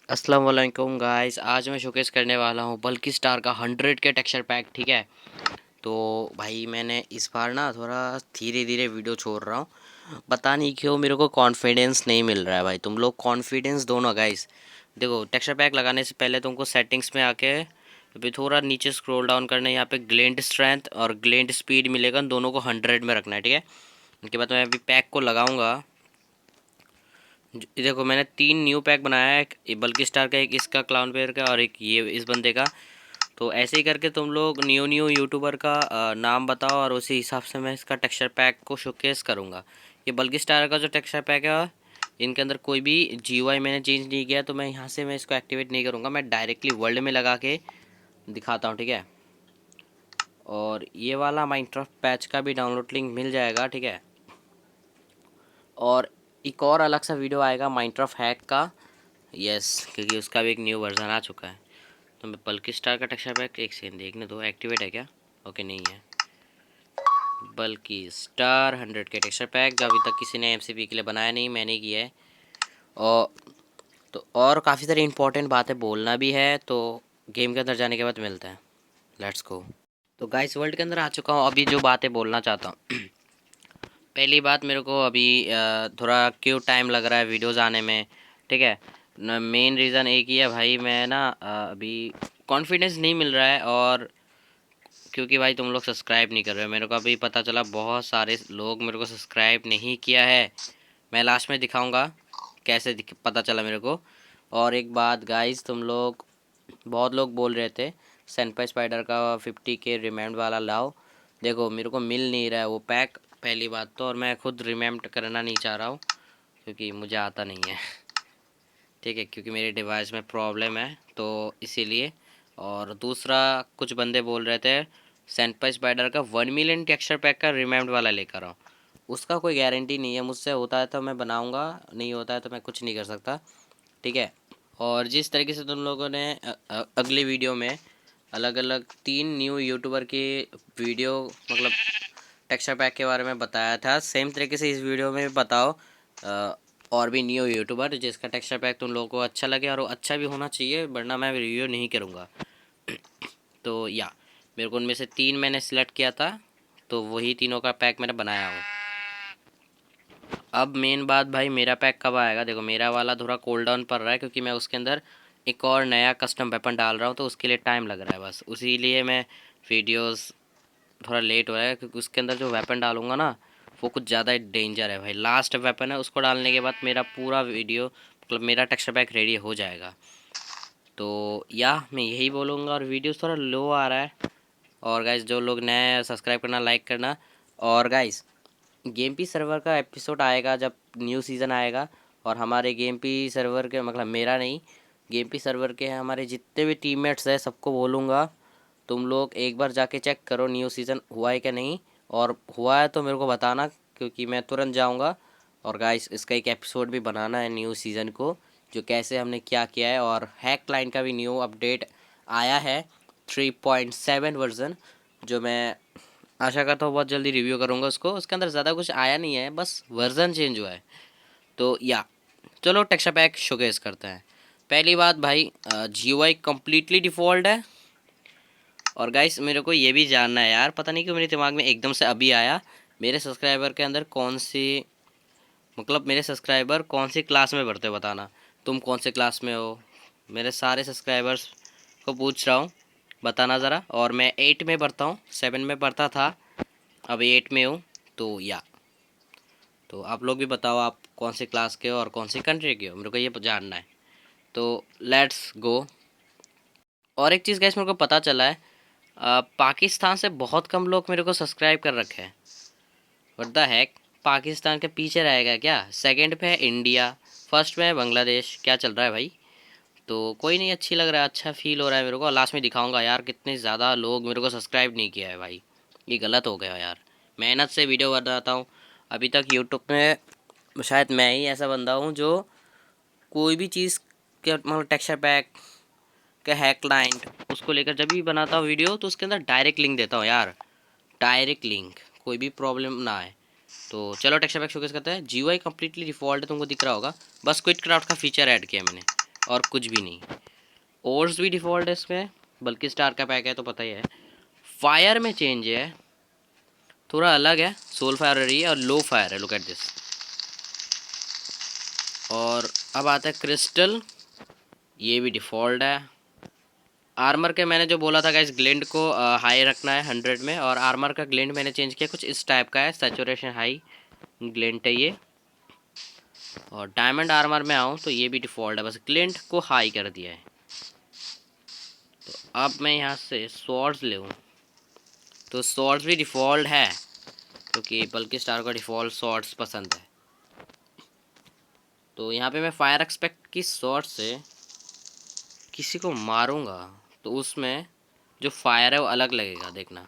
अस्सलाम वालेकुम गाइस। आज मैं शोकेस करने वाला हूँ बल्कि स्टार का 100 के टेक्सचर पैक। ठीक है, तो भाई मैंने इस बार ना थोड़ा धीरे धीरे वीडियो छोड़ रहा हूँ। पता नहीं क्यों मेरे को कॉन्फिडेंस नहीं मिल रहा है भाई। तुम लोग कॉन्फिडेंस दो ना गाइस। देखो, टेक्सचर पैक लगाने से पहले तुमको सेटिंग्स में आके अभी थोड़ा नीचे स्क्रॉल डाउन करना है। यहाँ पे ग्लेंट स्ट्रेंथ और ग्लेंट स्पीड मिलेगा, दोनों को 100 में रखना है। ठीक है, उसके बाद मैं अभी पैक को लगाऊंगा। देखो, मैंने 3 न्यू पैक बनाया है, एक बल्कि स्टार का, एक इसका क्लाउन पेयर का, और एक ये इस बंदे का। तो ऐसे ही करके तुम लोग न्यू न्यू यूट्यूबर का नाम बताओ और उसी हिसाब से मैं इसका टेक्सचर पैक को शोकेस करूँगा। ये बल्कि स्टार का जो टेक्सचर पैक है, इनके अंदर कोई भी जीयूआई मैंने चेंज नहीं किया, तो मैं यहाँ से मैं इसको एक्टिवेट नहीं करूँगा। मैं डायरेक्टली वर्ल्ड में लगा के दिखाता हूँ। ठीक है, और ये वाला माइनक्राफ्ट पैच का भी डाउनलोड लिंक मिल जाएगा। ठीक है, और एक और अलग सा वीडियो आएगा माइनक्राफ्ट हैक का। यस, क्योंकि उसका भी एक न्यू वर्जन आ चुका है। तो मैं बल्कि स्टार का टेक्सचर पैक एक सेकंड देखने दो, एक्टिवेट है क्या? ओके, नहीं है। बल्कि स्टार 100 के टेक्सचर पैक जो अभी तक किसी ने एमसीपी के लिए बनाया नहीं, मैंने किया है। और तो और काफ़ी सारी इंपॉर्टेंट बातें बोलना भी है, तो गेम के अंदर जाने के बाद मिलते हैं। Let's go. तो गाइस, वर्ल्ड के अंदर आ चुका हूँ। अभी जो बातें बोलना चाहता हूँ पहली बात, मेरे को अभी थोड़ा क्यों टाइम लग रहा है वीडियोज़ आने में। ठीक है, मेन रीज़न एक ही है भाई, मैं ना अभी कॉन्फिडेंस नहीं मिल रहा है। और क्योंकि भाई तुम लोग सब्सक्राइब नहीं कर रहे हो। मेरे को अभी पता चला बहुत सारे लोग मेरे को सब्सक्राइब नहीं किया है। मैं लास्ट में दिखाऊंगा कैसे पता चला मेरे को। और एक बात गाइस, तुम लोग बहुत लोग बोल रहे थे सेनपाई स्पाइडर का 50 के रिमेम्ड वाला लाओ। देखो, मेरे को मिल नहीं रहा है वो पैक, पहली बात तो। और मैं खुद रिमेम्ड करना नहीं चाह रहा हूँ क्योंकि मुझे आता नहीं है। ठीक है, क्योंकि मेरे डिवाइस में प्रॉब्लम है, तो इसीलिए। और दूसरा, कुछ बंदे बोल रहे थे सेनपाई स्पाइडर का 1 मिलियन टेक्सचर पैक का रिमेम्ड वाला लेकर आओ। उसका कोई गारंटी नहीं है, मुझसे होता है तो मैं बनाऊंगा, नहीं होता है तो मैं कुछ नहीं कर सकता। ठीक है, और जिस तरीके से तुम लोगों ने अगली वीडियो में अलग अलग 3 न्यू यूट्यूबर की वीडियो, मतलब टेक्सचर पैक के बारे में बताया था, सेम तरीके से इस वीडियो में भी बताओ और भी न्यू यूट्यूबर जिसका टेक्सचर पैक तुम लोगों को अच्छा लगे, और वो अच्छा भी होना चाहिए, वरना मैं रिव्यू नहीं करूँगा। तो या मेरे को उनमें से 3 मैंने सिलेक्ट किया था, तो वही तीनों का पैक मैंने बनाया हूँ। अब मेन बात भाई, मेरा पैक कब आएगा? देखो, मेरा वाला थोड़ा कूल डाउन पड़ रहा है क्योंकि मैं उसके अंदर एक और नया कस्टम वेपन डाल रहा हूँ, तो उसके लिए टाइम लग रहा है बस। उसी लिए मैं वीडियोस थोड़ा लेट हो रहा है, क्योंकि उसके अंदर जो वेपन डालूंगा ना, वो कुछ ज़्यादा डेंजर है भाई। लास्ट वेपन है, उसको डालने के बाद मेरा पूरा वीडियो, मतलब मेरा टेक्सचर पैक रेडी हो जाएगा। तो या मैं यही बोलूँगा। और वीडियो थोड़ा लो आ रहा है। और गाइज, जो लोग नए हैं सब्सक्राइब करना, लाइक करना। और गाइज, गेम पी सर्वर का एपिसोड आएगा जब न्यू सीज़न आएगा, और हमारे गेम पी सर्वर के, मतलब मेरा नहीं, गेम पी सर्वर के हैं हमारे जितने भी टीममेट्स हैं, सबको बोलूँगा तुम लोग एक बार जाके चेक करो न्यू सीज़न हुआ है क्या नहीं। और हुआ है तो मेरे को बताना, क्योंकि मैं तुरंत जाऊँगा। और गाइस, इसका एक एपिसोड भी बनाना है न्यू सीज़न को, जो कैसे हमने क्या किया है। और हैक क्लाइंट का भी न्यू अपडेट आया है, 3.7 वर्जन, जो मैं आशा करता हूँ बहुत जल्दी रिव्यू करूँगा उसको। उसके अंदर ज़्यादा कुछ आया नहीं है, बस वर्जन चेंज हुआ है। तो या चलो टेक्सचर पैक शोकेस करते हैं। पहली बात भाई, जीयूआई कम्प्लीटली डिफ़ॉल्ट है। और गाइस, मेरे को ये भी जानना है यार, पता नहीं क्यों मेरे दिमाग में एकदम से अभी आया, मेरे सब्सक्राइबर के अंदर कौन सी, मतलब मेरे सब्सक्राइबर कौन सी क्लास में पढ़ते हो बताना। तुम कौन से क्लास में हो? मेरे सारे सब्सक्राइबर्स को पूछ रहा हूँ, बताना ज़रा। और मैं 8 में पढ़ता हूँ, 7 में पढ़ता था, अब 8 में हूँ। तो या तो आप लोग भी बताओ, आप कौन सी क्लास के हो और कौन सी कंट्री के हो, मेरे को ये जानना है। तो लेट्स गो। और एक चीज़ गाइस, मेरे को पता चला है पाकिस्तान से बहुत कम लोग मेरे को सब्सक्राइब कर रखे हैं। व्हाट द हैक, पाकिस्तान के पीछे रहेगा क्या? सेकंड पे है इंडिया, फर्स्ट में है बांग्लादेश। क्या चल रहा है भाई? तो कोई नहीं, अच्छी लग रहा है, अच्छा फील हो रहा है मेरे को। लास्ट में दिखाऊंगा यार कितने ज़्यादा लोग मेरे को सब्सक्राइब नहीं किया है भाई। ये गलत हो गया यार, मेहनत से वीडियो बनाता हूँ। अभी तक यूट्यूब में शायद मैं ही ऐसा बंदा हूँ जो कोई भी चीज़ के, मतलब टेक्सचर पैक का हैक क्लाइंट, उसको लेकर जब भी बनाता हूँ वीडियो, तो उसके अंदर डायरेक्ट लिंक देता हूँ यार, डायरेक्ट लिंक, कोई भी प्रॉब्लम ना आए। तो चलो टेक्सचर पैक शोकेस करते हैं। जीयूआई कम्प्लीटली डिफॉल्ट है, तुमको दिख रहा होगा, बस क्विक क्राफ्ट का फीचर ऐड किया मैंने। और कुछ भी नहीं। ओर्स भी डिफ़ॉल्ट है इसमें, बल्कि स्टार का पैक है तो पता ही है। फायर में चेंज है, थोड़ा अलग है, सोल फायर रही है और लो फायर है, लुक एट दिस। और अब आता है क्रिस्टल, ये भी डिफ़ॉल्ट है। आर्मर के मैंने जो बोला था गाइस, ग्लिंड को हाई रखना है 100 में, और आर्मर का ग्लिंड मैंने चेंज किया, कुछ इस टाइप का है, सैचुरेशन हाई ग्लिंड है ये। और डायमंड आर्मर में आऊँ तो ये भी डिफ़ॉल्ट है, बस ग्लिंड को हाई कर दिया है। तो अब मैं यहाँ से स्वॉर्ड्स ले लूँ, तो स्वॉर्ड्स भी डिफ़ॉल्ट है क्योंकि बल्कि स्टार को डिफ़ॉल्ट स्वॉर्ड्स पसंद है। तो यहाँ पे मैं फायर एक्सपेक्ट की स्वॉर्ड से किसी को मारूंगा तो उसमें जो फायर है वो अलग लगेगा, देखना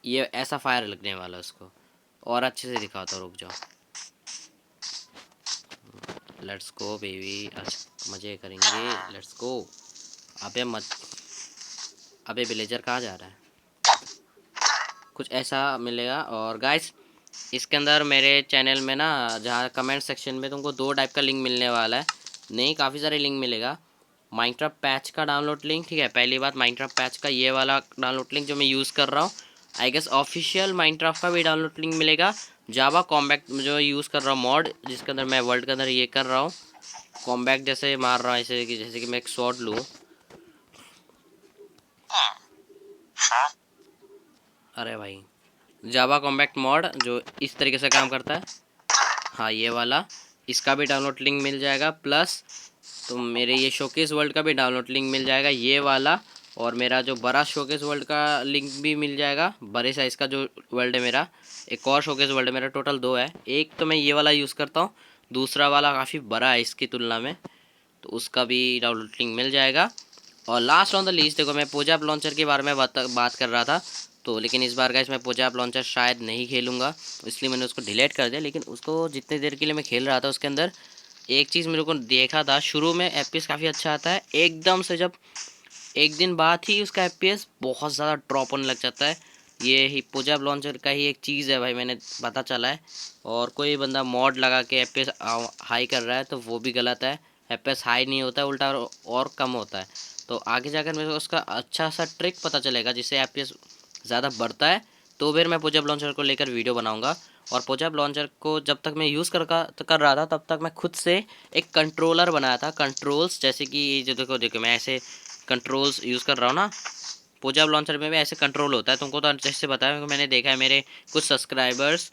ये ऐसा फायर लगने वाला है उसको। और अच्छे से दिखाता हूँ, रुक जाओ। लेट्स गो बेबी, आज मज़े करेंगे, लेट्स गो। अबे मत, अबे विलेजर कहाँ जा रहा है? कुछ ऐसा मिलेगा। और गाइस इसके अंदर मेरे चैनल में ना, जहाँ कमेंट सेक्शन में तुमको 2 टाइप का लिंक मिलने वाला है, नहीं काफ़ी सारे लिंक मिलेगा। माइनक्राफ्ट पैच का डाउनलोड लिंक, ठीक है, पहली बात माइनक्राफ्ट पैच का ये वाला डाउनलोड लिंक जो मैं यूज़ कर रहा हूँ। आई गेस ऑफिशियल माइनक्राफ्ट का भी डाउनलोड लिंक मिलेगा। जावा कॉम्बैक्ट जो यूज़ कर रहा हूँ मॉड, जिसके अंदर मैं वर्ल्ड के अंदर ये कर रहा हूँ, कॉम्बैक्ट जैसे मार रहा हूँ, जैसे कि मैं एक शॉट लूँ। अरे भाई, जावा कॉम्बैक्ट मॉड जो इस तरीके से काम करता है, हाँ ये वाला, इसका भी डाउनलोड लिंक मिल जाएगा। प्लस तो मेरे ये शोकेस वर्ल्ड का भी डाउनलोड लिंक मिल जाएगा, ये वाला। और मेरा जो बड़ा शोकेस वर्ल्ड का लिंक भी मिल जाएगा, बड़े साइज़ का जो वर्ल्ड है मेरा, एक और शोकेस वर्ल्ड है मेरा, टोटल 2 है। एक तो मैं ये वाला यूज़ करता हूँ, दूसरा वाला काफ़ी बड़ा है इसकी तुलना में, तो उसका भी डाउनलोड लिंक मिल जाएगा। और लास्ट ऑन द लीस्ट देखो, मैं पोजाप लॉन्चर के बारे में बात कर रहा था, तो लेकिन इस बार गाइस मैं पोजाप लॉन्चर शायद नहीं खेलूँगा, इसलिए मैंने उसको डिलीट कर दिया। लेकिन उसको जितनी देर के लिए मैं खेल रहा था उसके अंदर एक चीज़ मेरे को देखा था, शुरू में एफपीएस काफ़ी अच्छा आता है, एकदम से जब एक दिन बाद ही उसका एफपीएस बहुत ज़्यादा ड्रॉप होने लग जाता है। ये ही पोजाप लॉन्चर का ही एक चीज़ है भाई, मैंने पता चला है। और कोई बंदा मॉड लगा के एफपीएस हाई कर रहा है तो वो भी गलत है, एफपीएस हाई नहीं होता है, उल्टा और कम होता है। तो आगे जाकर मेरे को उसका अच्छा सा ट्रिक पता चलेगा जिससे एफपीएस ज़्यादा बढ़ता है, तो फिर मैं पोजाप लॉन्चर को लेकर वीडियो बनाऊंगा। और पोजाप लॉन्चर को जब तक मैं यूज़ कर रहा था तब तक मैं खुद से एक कंट्रोलर बनाया था, कंट्रोल्स, जैसे कि जो देखो देखो मैं ऐसे कंट्रोल्स यूज़ कर रहा हूँ ना, पोजाप लॉन्चर में भी ऐसे कंट्रोल होता है, तुमको तो अच्छे से बताया क्योंकि मैंने देखा है मेरे कुछ सब्सक्राइबर्स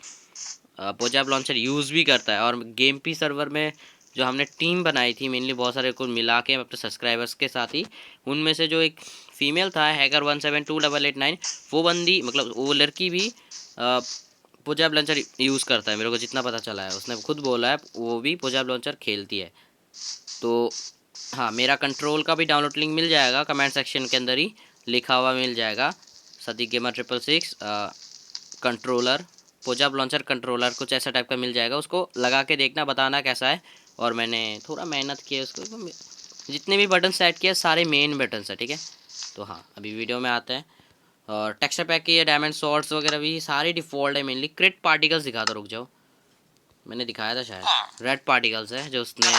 पोजाप लॉन्चर यूज़ भी करता है। और गेम पी सर्वर में जो हमने टीम बनाई थी मेनली बहुत सारे को मिला के अपने सब्सक्राइबर्स के साथ ही, उनमें से जो एक फ़ीमेल था हैकर 172889, वो बंदी मतलब वो लड़की भी पोजाप लॉन्चर यूज़ करता है, मेरे को जितना पता चला है, उसने खुद बोला है वो भी पोजाप लॉन्चर खेलती है। तो हाँ, मेरा कंट्रोल का भी डाउनलोड लिंक मिल जाएगा, कमेंट सेक्शन के अंदर ही लिखा हुआ मिल जाएगा, सदी गेमर 666 कंट्रोलर, पोजाप लॉन्चर कंट्रोलर कुछ ऐसा टाइप का मिल जाएगा, उसको लगा के देखना, बताना कैसा है। और मैंने थोड़ा मेहनत की है उसको, जितने भी बटन सेट किए सारे मेन बटन है, ठीक है। तो हाँ, अभी वीडियो में आते हैं। और टेक्सचर पैक की ये डायमंड शॉर्ट्स वगैरह भी सारे डिफ़ॉल्ट है, मेनली क्रिट पार्टिकल्स दिखा दो, रुक जाओ, मैंने दिखाया था शायद, रेड पार्टिकल्स है जो उसने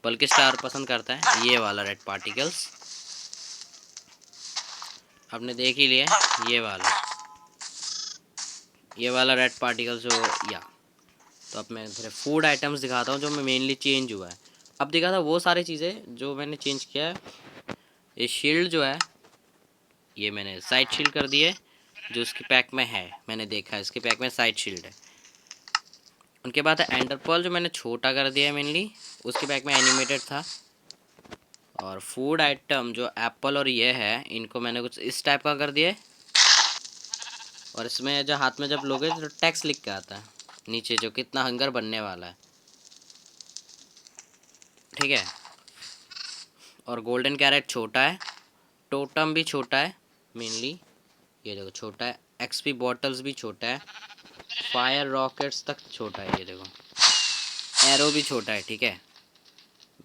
बल्कि स्टार पसंद करता है, ये वाला रेड पार्टिकल्स आपने देख ही लिया, ये वाला रेड पार्टिकल्स जो, या तो अब मैं थोड़े फूड आइटम्स दिखाता हूँ जो मैं मेनली चेंज हुआ है। अब दिखा था वो सारी चीज़ें जो मैंने चेंज किया है। ये शील्ड जो है ये मैंने साइड शील्ड कर दी है, जो उसके पैक में है, मैंने देखा है इसके पैक में साइड शील्ड है। उनके बाद है एंडरपर्ल जो मैंने छोटा कर दिया है मेनली, उसके पैक में एनिमेटेड था। और फूड आइटम जो एप्पल और ये है, इनको मैंने कुछ इस टाइप का कर दिया है। और इसमें जो हाथ में जब लोगे तो टैक्स लिख के आता है नीचे, जो कितना हंगर बनने वाला है, ठीक है। और गोल्डन कैरेट छोटा है, टोटम भी छोटा है मेनली, ये देखो छोटा है, एक्सपी बॉटल्स भी छोटा है, फायर रॉकेट्स तक छोटा है, ये देखो एरो भी छोटा है, ठीक है।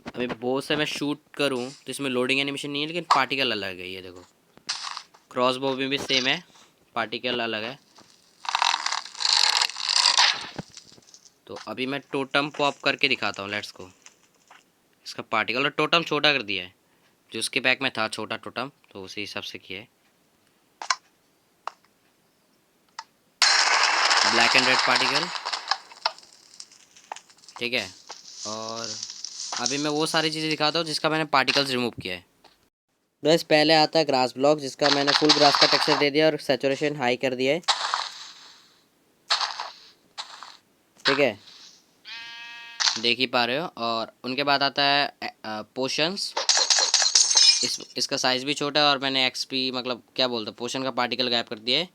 अभी बहुत से मैं शूट करूं तो इसमें लोडिंग एनिमेशन नहीं है, लेकिन पार्टिकल अलग है, ये देखो क्रॉस बो में भी सेम है, पार्टिकल अलग है। तो अभी मैं टोटम पॉप करके दिखाता हूँ, लेट्स गो। इसका पार्टिकल और टोटम छोटा कर दिया है, जो उसके पैक में था छोटा टोटम, तो उसी हिसाब से किया है। ब्लैक एंड रेड पार्टिकल, ठीक है। और अभी मैं वो सारी चीज़ें दिखाता हूँ जिसका मैंने पार्टिकल्स रिमूव किया है। बस पहले आता है ग्रास ब्लॉक, जिसका मैंने फुल ग्रास का टेक्सचर दे दिया और सैचुरेशन हाई कर दिया है, ठीक है, देख ही पा रहे हो। और उनके बाद आता है पोशंस। इसका साइज़ भी छोटा है और मैंने एक्सपी मतलब क्या बोलते हैं पोशन का पार्टिकल गायब कर दिया है।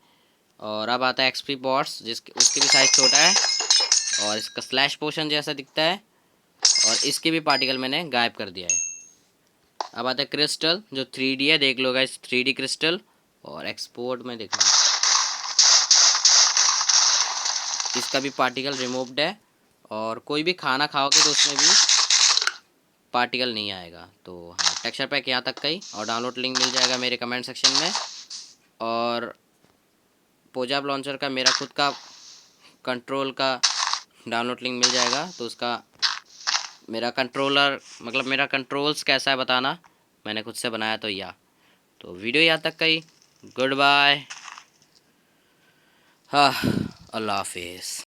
और अब आता है एक्सपी पॉट्स, जिसके उसकी भी साइज़ छोटा है और इसका स्लैश पोशन जैसा दिखता है, और इसके भी पार्टिकल मैंने गायब कर दिया है। अब आता है क्रिस्टल, जो 3D है, देख लो गाइस 3D क्रिस्टल। और एक्सपोर्ट में देखना, इसका भी पार्टिकल रिमूव्ड है। और कोई भी खाना खाओगे तो उसमें भी पार्टिकल नहीं आएगा। तो हाँ, टेक्सचर पैक यहाँ तक का ही, और डाउनलोड लिंक मिल जाएगा मेरे कमेंट सेक्शन में। और पोजाब लॉन्चर का मेरा खुद का कंट्रोल का डाउनलोड लिंक मिल जाएगा, तो उसका मेरा कंट्रोलर मतलब मेरा कंट्रोल्स कैसा है बताना, मैंने खुद से बनाया तो या। तो वीडियो यहाँ तक का ही, गुड बाय, हाँ, अल्लाह हाफिज़।